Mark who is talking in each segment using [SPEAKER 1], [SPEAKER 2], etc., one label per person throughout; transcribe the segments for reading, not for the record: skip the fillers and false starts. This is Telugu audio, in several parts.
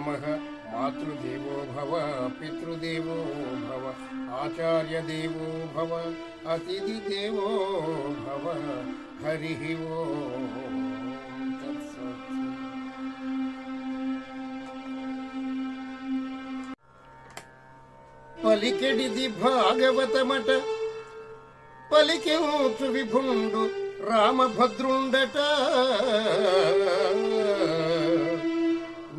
[SPEAKER 1] నమః. మాతృదేవో భవ, పితృదేవో భవ, ఆచార్యదేవో భవ, అతిథి దేవో భవ. హరి ఓం తత్సత్. పలికెడిది భాగవతమట, పలికెంచు విభుండు రామభద్రుండట.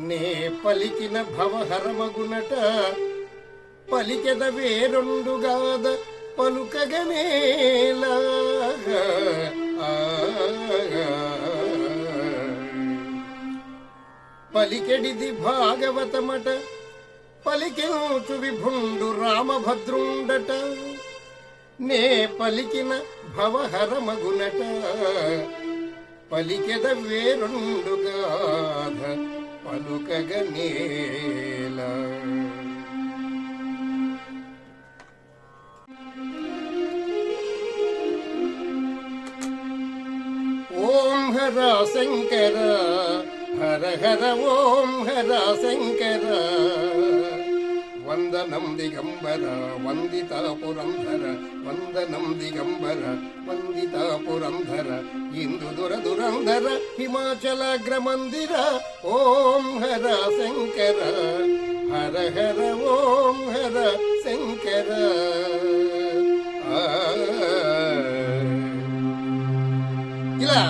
[SPEAKER 1] నే పలికిన భవహరమగునట, పలికెద వేరొండుగాద పలుకగనేలా. పలికెడిది భాగవతమట, పలికెంచు విభుండు రామభద్రుండట. నే పలికిన భవహరమగునట, పలికెద వేరొండుగాథ పలుకగనేల. ఓం హర శంకర హర హర ఓం హర శంకర. వందనం దిగంబర వందిత పురంధర, వందనం దిగంబర వందిత పురంధర. ఇందు దురంధర హిమాచలగ్రమందిర. ఓం హర శంకర హర హర ఓం హర శంకర. ఇలా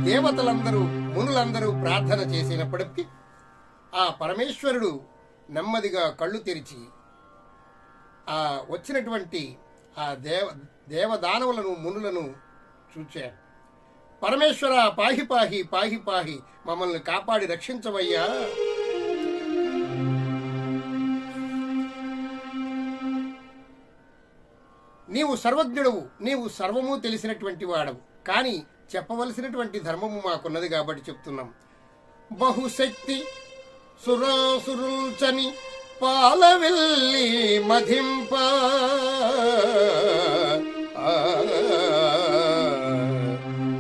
[SPEAKER 1] దేవతలందరూ మునులందరూ ప్రార్థన చేసినప్పటికీ ఆ పరమేశ్వరుడు నెమ్మదిగా కళ్ళు తెరిచి ఆ వచ్చినటువంటి ఆ దేవదానవులను మునులను చూచారు. పరమేశ్వర పాహి పాహి పాహి పాహి, మమ్మల్ని కాపాడి రక్షించవయ్యా. నీవు సర్వజ్ఞుడవు, నీవు సర్వము తెలిసినటువంటి వాడవు, కానీ చెప్పవలసినటువంటి ధర్మము మాకున్నది కాబట్టి చెప్తున్నాం. బహుశక్తి సురాసురుల్చని పాలవెల్లి మధింప.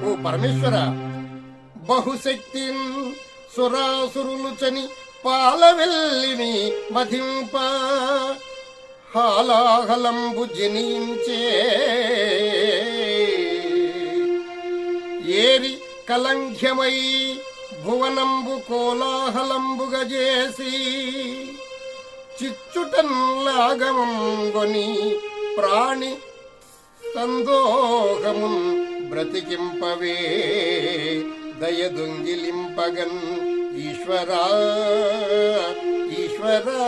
[SPEAKER 1] ఓ పరమేశ్వర, బహుశక్తి సురాసురులుచని పాలవెల్లిని మధింప. హాలాహలంబు జనించే ఏరి కలంఘ్యమై భువనంబు కోలాహలంబుగ చేసి. చిచ్చుటన్లాగమంగొని ప్రాణి సందోహమున్ బ్రతికింపవే దయదొంగిలింపగన్ ఈశ్వరా ఈశ్వరా.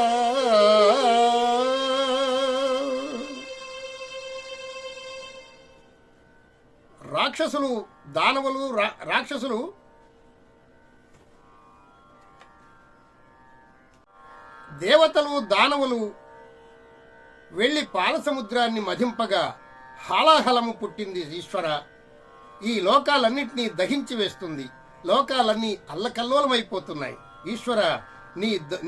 [SPEAKER 1] రాక్షసులు దానవులు రాక్షసులు దేవతలు దానవులు వెళ్లి పాలసముద్రాన్ని మధింపగా హాలాహలము పుట్టింది. ఈశ్వర, ఈ లోకాలన్నింటినీ దహించి వేస్తుంది, లోకాలన్నీ అల్లకల్లోలమైపోతున్నాయి. ఈశ్వర,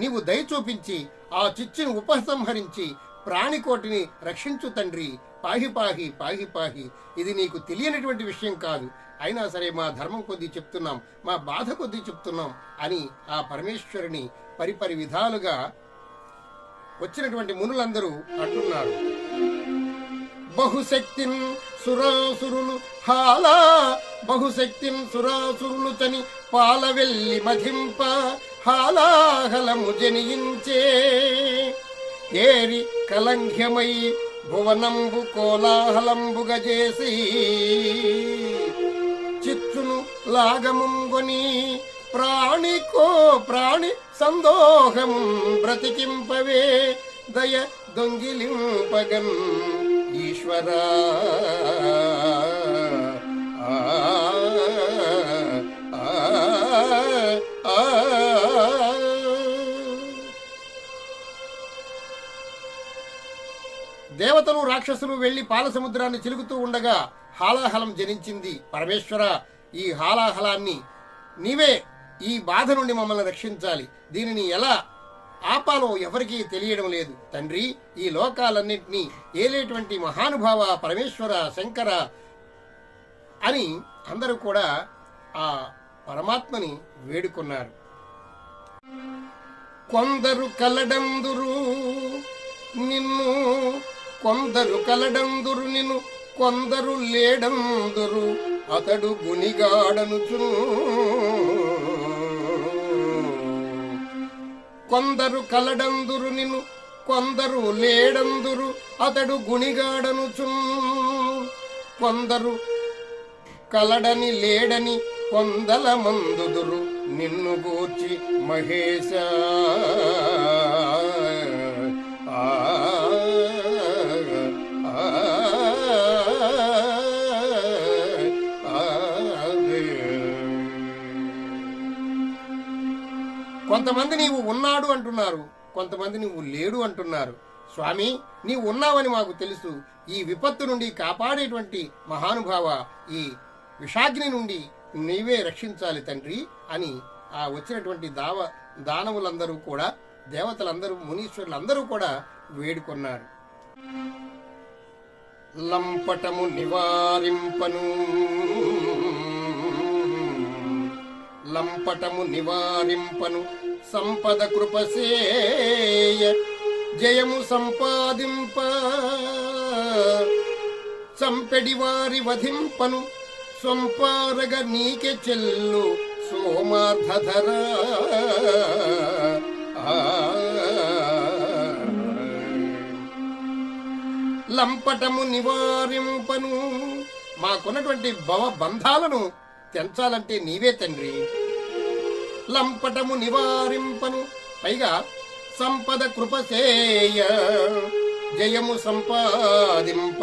[SPEAKER 1] నీవు దయ చూపించి ఆ చిచ్చును ఉపసంహరించి ప్రాణికోటిని రక్షించు తండ్రి. పాహి పాహి పాహి పాహి. ఇది నీకు తెలియనటువంటి విషయం కాదు, అయినా సరే మా ధర్మం కొద్దీ చెప్తున్నాం, మా బాధ కొద్దీ చెప్తున్నాం అని ఆ పరమేశ్వరుని పరిపరి విధాలుగా వచ్చినటువంటి మునులందరూ అంటున్నారు. బహుశక్తిన్ సురాసురులు హాలా, బహుశక్తిన్ సురాసురులు చని పాలవెల్లి మధింప. హాలాహలము జనించే ఏరి కలంఘ్యమై భువనంబు కోలాహలంబుగ చేసి. చిచ్చును లాగముంగొని ప్రాణి సందోహము బ్రతికింపవే దయ దొంగిలింపగన్ ఈశ్వరా. దేవతలు రాక్షసులు వెళ్లి పాలసముద్రాన్ని చిలుకుతూ ఉండగా హాలాహలం జనించింది. పరమేశ్వర, ఈ హాలాహలాన్ని నీవే ఈ బాధ నుండి మమ్మల్ని రక్షించాలి. దీనిని ఎలా ఆపాలో ఎవరికీ తెలియడం లేదు తండ్రి. ఈ లోకాలన్నింటినీ ఏలేటువంటి మహానుభావ పరమేశ్వర శంకర అని అందరూ కూడా ఆ పరమాత్మని వేడుకున్నారు. కొందరు కలడందురు నిన్ను, కొందరు కలడందురు నిన్ను, కొందరు లేడందురు అతడు గునిగాడనుచు. కొందరు కలడందురు నిన్ను, కొందరు లేడందురు అతడు గుణిగాడనుచు. కొందరు కలడని లేడని కొందల మందుదురు నిన్ను గూర్చి మహేశ. కొంతమంది నీవు ఉన్నాడు అంటున్నారు, కొంతమంది నువ్వు లేడు అంటున్నారు. స్వామి, నీవు ఉన్నావని మాకు తెలుసు. ఈ విపత్తు నుండి కాపాడేటువంటి మహానుభావ, ఈ విషాగ్ని నుండి నీవే రక్షించాలి తండ్రి అని ఆ వచ్చినటువంటి దానవులందరూ కూడా, దేవతలందరూ, మునీశ్వరులందరూ కూడా వేడుకొన్నారు. లంపటము నివారింపను, లంపటము నివారింపను సంపద కృపసేయ జయము సంపాదింప. చంపెడి వారి వధింపను సొంపారగ నీకె చెల్లు సోమార్థధర. లంపటము నివారింపను, మాకున్నటువంటి భవబంధాలను తెంచాలంటే నీవే తండ్రి. లంపటము నివారింపను, పైగా సంపద కృపసేయ జయము సంపాదింప.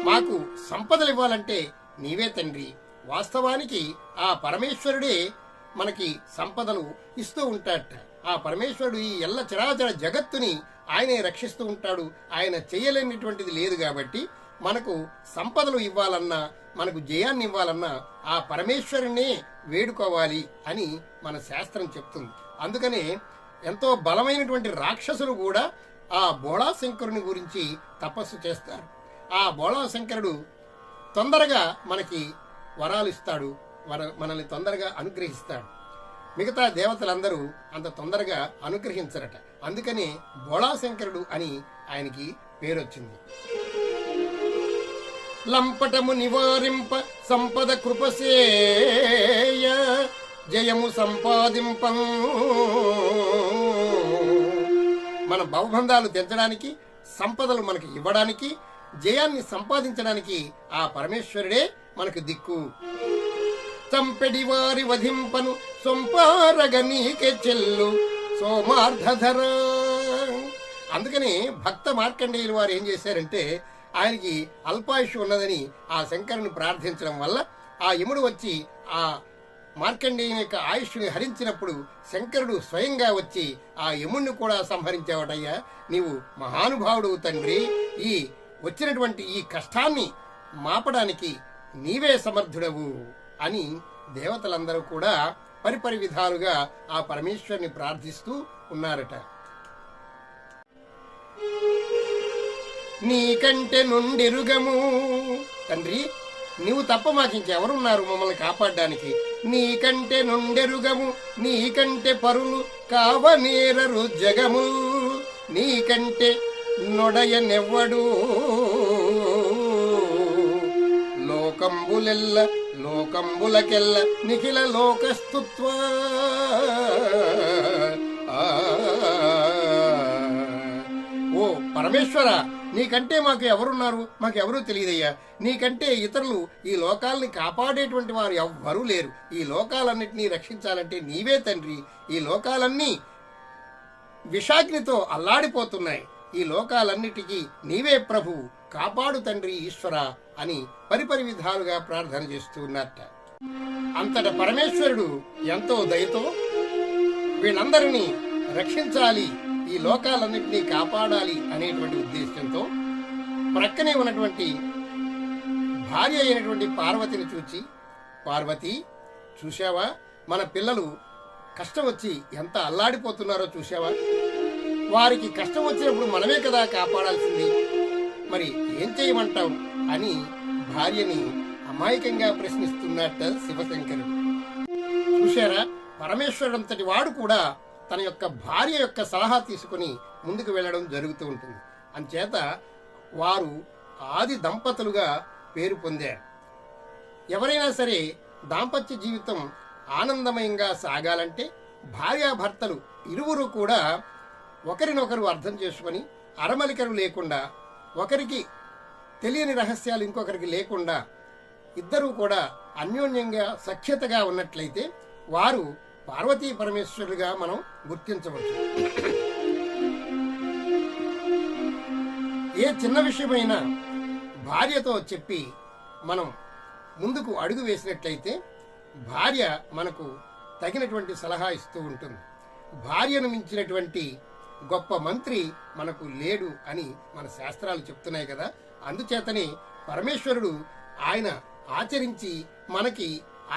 [SPEAKER 1] మాకు సంపదలు ఇవ్వాలంటే నీవే తండ్రి. వాస్తవానికి ఆ పరమేశ్వరుడే మనకి సంపదలు ఇస్తూ ఉంటాడట. ఆ పరమేశ్వరుడు ఈ ఎల్ల చరాచర జగత్తుని ఆయనే రక్షిస్తూ ఉంటాడు. ఆయన చేయలేనిటువంటిది లేదు కాబట్టి మనకు సంపదలు ఇవ్వాలన్నా, మనకు జయాన్ని ఇవ్వాలన్నా ఆ పరమేశ్వరునే వేడుకోవాలి అని మన శాస్త్రం చెప్తుంది. అందుకనే ఎంతో బలమైనటువంటి రాక్షసులు కూడా ఆ బోళాశంకరుని గురించి తపస్సు చేస్తారు. ఆ బోళాశంకరుడు తొందరగా మనకి వరాలు ఇస్తాడు, మనల్ని తొందరగా అనుగ్రహిస్తాడు. మిగతా దేవతలందరూ అంత తొందరగా అనుగ్రహించరట. అందుకని బోళాశంకరుడు అని ఆయనకి పేరొచ్చింది. లంపటము నివారింప సంపద కృపసేయ జయము సంపాదింపం. మన భవబంధాలు తెంచడానికి, సంపదలు మనకి ఇవ్వడానికి, జయాన్ని సంపాదించడానికి ఆ పరమేశ్వరుడే మనకు దిక్కు. చంపెడి వారి వధింపను సొంపారగ నీకే చెల్లు సోమార్థధర. అందుకని భక్త మార్కండేయులు వారు ఏం చేశారంటే, ఆయనకి అల్పాయుష్ ఉన్నదని ఆ శంకరుని ప్రార్థించడం వల్ల ఆ యముడు వచ్చి ఆ మార్కండేయుని యొక్క ఆయుష్ని హరించినప్పుడు శంకరుడు స్వయంగా వచ్చి ఆ యముణ్ణి కూడా సంహరించావటయ్యా. నీవు మహానుభావుడు తండ్రి. ఈ వచ్చినటువంటి ఈ కష్టాన్ని మాపడానికి నీవే సమర్థుడవు అని దేవతలందరూ కూడా పరిపరి విధాలుగా ఆ పరమేశ్వరుని ప్రార్థిస్తూ ఉన్నారట. నీకంటే నుండిరుగము, తండ్రి నీవు తప్ప మాకింకెవరున్నారు మమ్మల్ని కాపాడడానికి? నీకంటే నుండెరుగము, నీకంటే పరులు కావనేరరు జగము, నీకంటే నొడయనెవ్వడు లోకంబులెల్ల లోకంబులకెల్ల నిఖిల లోకస్తుత్వ. ఓ పరమేశ్వర, నీకంటే మాకు ఎవరున్నారు? మాకెవరూ తెలియదయ్యా. నీకంటే ఇతరులు ఈ లోకాలని కాపాడేటువంటి వారు ఎవ్వరూ లేరు. ఈ లోకాలన్నిటినీ రక్షించాలంటే నీవే తండ్రి. ఈ లోకాలన్నీ విషాగ్నితో అల్లాడిపోతున్నాయి. ఈ లోకాలన్నిటికీ నీవే ప్రభు, కాపాడు తండ్రి ఈశ్వర అని పరిపరి విధాలుగా ప్రార్థన చేస్తూ ఉన్నట్ట. అంతట పరమేశ్వరుడు ఎంతో దయతో వీళ్ళందరినీ రక్షించాలి, ఈ లోకాలన్నింటినీ కాపాడాలి అనేటువంటి ఉద్దేశంతో ప్రక్కనే ఉన్నటువంటి భార్య అయినటువంటి పార్వతిని చూచి, పార్వతి చూశావా, మన పిల్లలు కష్టం వచ్చి ఎంత అల్లాడిపోతున్నారో చూశావా? వారికి కష్టం వచ్చినప్పుడు మనమే కదా కాపాడాల్సింది, మరి ఏం చేయమంటావు అని భార్యని అమాయకంగా ప్రశ్నిస్తున్నట్ట శివశంకరుడు. చూశారా, పరమేశ్వరుడంతటి వాడు కూడా తన యొక్క భార్య యొక్క సలహా తీసుకుని ముందుకు వెళ్ళడం జరుగుతూ ఉంటుంది. అంచేత వారు ఆది దంపతులుగా పేరు పొందారు. ఎవరైనా సరే దాంపత్య జీవితం ఆనందమయంగా సాగాలంటే భార్యాభర్తలు ఇరువురు కూడా ఒకరినొకరు అర్థం చేసుకొని అరమలికలు లేకుండా, ఒకరికి తెలియని రహస్యాలు ఇంకొకరికి లేకుండా ఇద్దరూ కూడా అన్యోన్యంగా సఖ్యతగా ఉన్నట్లయితే వారు పార్వతీ పరమేశ్వరులుగా మనం గుర్తించవచ్చు. ఏ చిన్న విషయమైనా భార్యతో చెప్పి మనం ముందుకు అడుగు వేసినట్లయితే భార్య మనకు తగినటువంటి సలహా ఇస్తూ ఉంటుంది. భార్యను మించినటువంటి గొప్ప మంత్రి మనకు లేడు అని మన శాస్త్రాలు చెప్తున్నాయి కదా. అందుచేతనే పరమేశ్వరుడు ఆయన ఆచరించి మనకి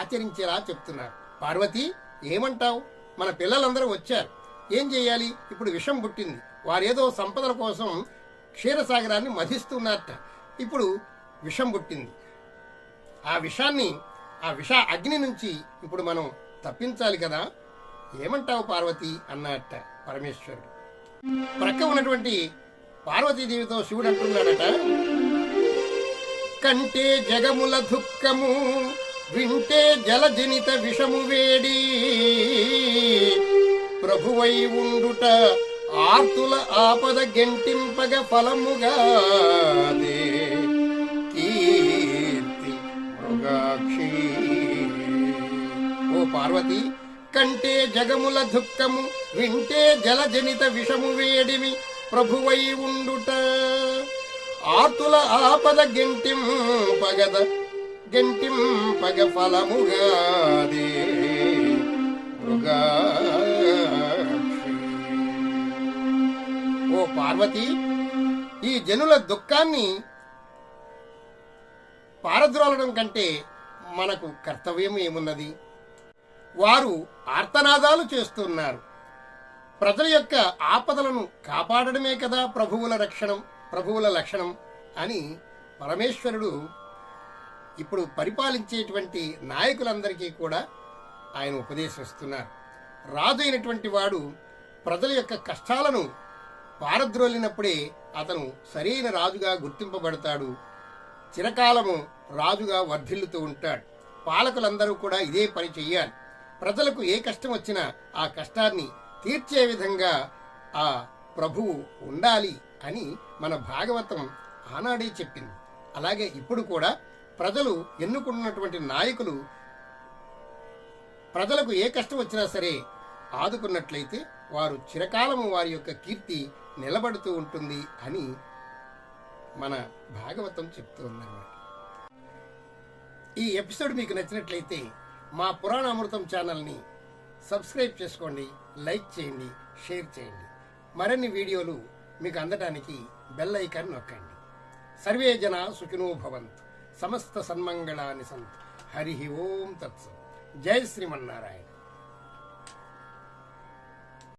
[SPEAKER 1] ఆచరించేలా చెప్తున్నారు. పార్వతి, ఏమంటావు? మన పిల్లలందరూ వచ్చారు, ఏం చేయాలి? ఇప్పుడు విషం పుట్టింది, వారేదో సంపదల కోసం క్షీరసాగరాన్ని మధిస్తున్నారట. ఇప్పుడు విషం పుట్టింది, ఆ విష అగ్ని నుంచి ఇప్పుడు మనం తప్పించాలి కదా, ఏమంటావు పార్వతి అన్నట్ట పరమేశ్వరుడు. ప్రక్క ఉన్నటువంటి పార్వతీదేవితో శివుడు అంటున్నాడట, కంటే జగముల దుఃఖము, వింటే జలజనిత విషము వేడి, ప్రభువై ఉండుట ఆర్తుల ఆపద గెంటింపగ ఫలముగాదే కీర్తి మృగాక్షి. ఓ పార్వతి, కంటే జగముల దుఃఖము, వింటే జలజనిత విషము వేడిమి, ప్రభువై ఉండుట ఆర్తుల ఆపద గెంటింపగ ఫలముగాదే మృగాక్షి. ఓ పార్వతి, ఈ జనుల దుఃఖాన్ని పారద్రోలడం కంటే మనకు కర్తవ్యం ఏమున్నది? వారు ఆర్తనాదాలు చేస్తున్నారు. ప్రజల యొక్క ఆపదలను కాపాడడమే కదా ప్రభువుల లక్షణం అని పరమేశ్వరుడు ఇప్పుడు పరిపాలించేటువంటి నాయకులందరికీ కూడా ఆయన ఉపదేశిస్తున్నారు. రాజు అయినటువంటి వాడు ప్రజల యొక్క కష్టాలను పారద్రోలినప్పుడే అతను సరైన రాజుగా గుర్తింపబడతాడు, చిరకాలము రాజుగా వర్ధిల్లుతూ ఉంటాడు. పాలకులందరూ కూడా ఇదే పని చెయ్యాలి. ప్రజలకు ఏ కష్టం వచ్చినా ఆ కష్టాన్ని తీర్చే విధంగా ఆ ప్రభువు ఉండాలి అని మన భాగవతం ఆనాడే చెప్పింది. అలాగే ఇప్పుడు కూడా ప్రజలు ఎన్నుకున్నటువంటి నాయకులు ప్రజలకు ఏ కష్టం వచ్చినా సరే ఆదుకున్నట్లయితే వారు చిరకాలము వారి యొక్క కీర్తి నిలబడుతూ ఉంటుంది అని మన భాగవతం చెప్తూ ఉందన్నమాట. ఈ ఎపిసోడ్ మీకు నచ్చినట్లయితే మా పురాణామృతం ఛానల్ని సబ్స్క్రైబ్ చేసుకోండి, లైక్ చేయండి, షేర్ చేయండి. మరిన్ని వీడియోలు మీకు అందటానికి బెల్ ఐకాన్ నొక్కండి. సర్వే జనా సుఖినో భవంతు, సమస్త సన్మంగళాని సంతు. హరి ఓం తత్సత్. జై శ్రీమన్నారాయణ.